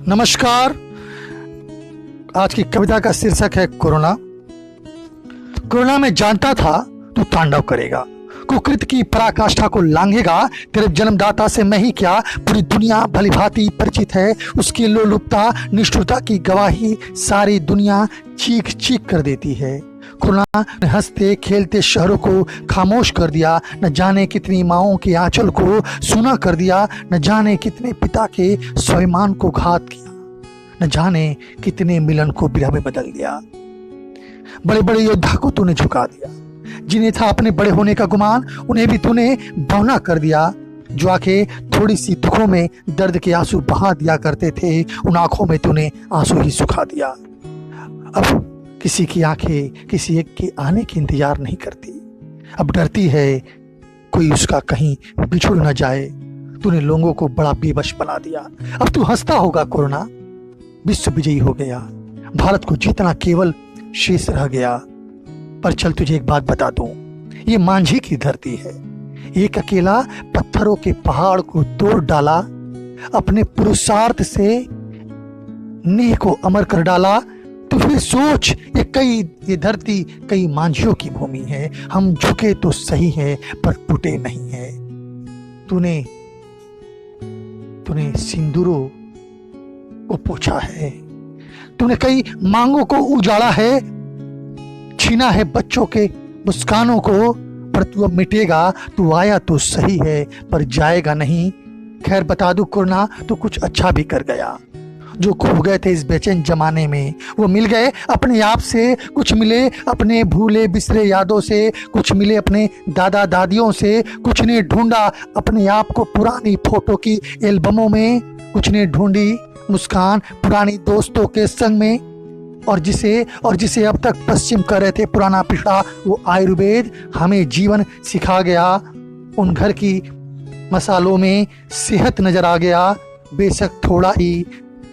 नमस्कार। आज की कविता का शीर्षक है कोरोना। कोरोना में जानता था तू तांडव करेगा, कुकृत की पराकाष्ठा को लांघेगा। तेरे जन्मदाता से मैं ही क्या, पूरी दुनिया भली भांति परिचित है। उसकी लोलुपता निष्ठुरता की गवाही सारी दुनिया चीख चीख कर देती है। कोरोना ने हंसते खेलते शहरों को खामोश कर दिया। न जाने कितनी माओं के आंचल को सूना कर दिया। न जाने कितने पिता के स्वाभिमान को घात किया। न जाने कितने मिलन को विरह में बदल दिया। बड़े बड़े योद्धा को तूने झुका दिया। जिन्हें था अपने बड़े होने का गुमान, उन्हें भी तूने बौना कर दिया। जो आंखें थोड़ी सी दुखों में दर्द के आंसू बहा दिया करते थे, उन आंखों में तूने आंसू ही सुखा दिया। अब किसी की आंखें किसी एक के आने की इंतजार नहीं करती। अब डरती है कोई उसका कहीं बिछुड़ न जाए। तूने लोगों को बड़ा बेबस बना दिया। अब तू हंसता होगा कोरोना, विश्व विजयी हो गया। भारत को जीतना केवल शेष रह गया। पर चल तुझे एक बात बता दूं, ये मांझी की धरती है। एक अकेला पत्थरों के पहाड़ को तोड़ डाला, अपने पुरुषार्थ से नेह को अमर कर डाला। तो फिर सोच, ये धरती कई मांझियों की भूमि है। हम झुके तो सही है पर टूटे नहीं है। तूने सिंदूरों को पोछा है, तूने कई मांगों को उजाड़ा है, छीना है बच्चों के मुस्कानों को। पर तू अब मिटेगा, तू आया तो सही है पर जाएगा नहीं। खैर बता दूं कोरोना, तू कुछ अच्छा भी कर गया। जो खो गए थे इस बेचैन जमाने में, वो मिल गए अपने आप से। कुछ मिले अपने भूले बिसरे यादों से, कुछ मिले अपने दादा दादियों से। कुछ ने ढूंढा अपने आप को पुरानी फोटो की एल्बमों में। कुछ ने ढूंढी मुस्कान पुरानी दोस्तों के संग में। और जिसे अब तक पश्चिम कर रहे थे पुराना पिछड़ा, वो आयुर्वेद हमें जीवन सिखा गया। उन घर की मसालों में सेहत नजर आ गया। बेशक थोड़ा ही,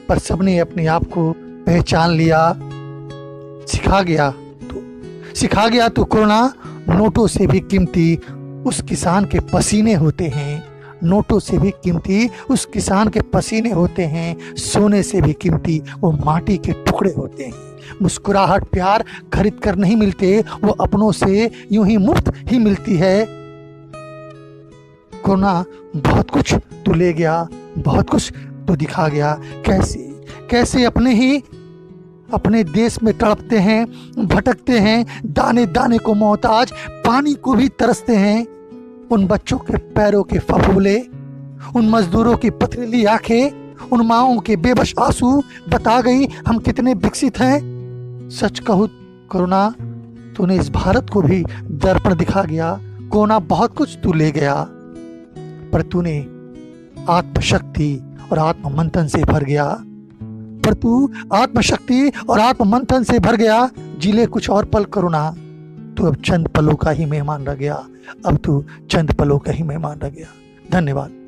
पर सबने अपने आप को पहचान लिया। सिखा गया तो कोरोना, नोटों से भी कीमती उस किसान के पसीने होते हैं। नोटों से भी कीमती उस किसान के पसीने होते हैं। सोने से भी कीमती वो माटी के टुकड़े होते हैं। मुस्कुराहट प्यार खरीद कर नहीं मिलते, वो अपनों से यूं ही मुफ्त ही मिलती है। कोरोना बहुत कुछ तू ले गया, बहुत कुछ तो दिखा गया। कैसे अपने देश में तड़पते हैं, भटकते हैं, दाने दाने को मोहताज, पानी को भी तरसते हैं। उन बच्चों के पैरों के फफूले, उन मजदूरों की पथरीली आंखें, उन माओं के बेबस आंसू बता गई हम कितने विकसित हैं। सच कहूं कोरोना, तूने इस भारत को भी दर्पण दिखा गया। कोरोना बहुत कुछ तू ले गया, पर तूने आत्मशक्ति और आत्ममंथन से भर गया। जिले कुछ और पल कोरोना, तू अब चंद पलों का ही मेहमान रह गया। धन्यवाद।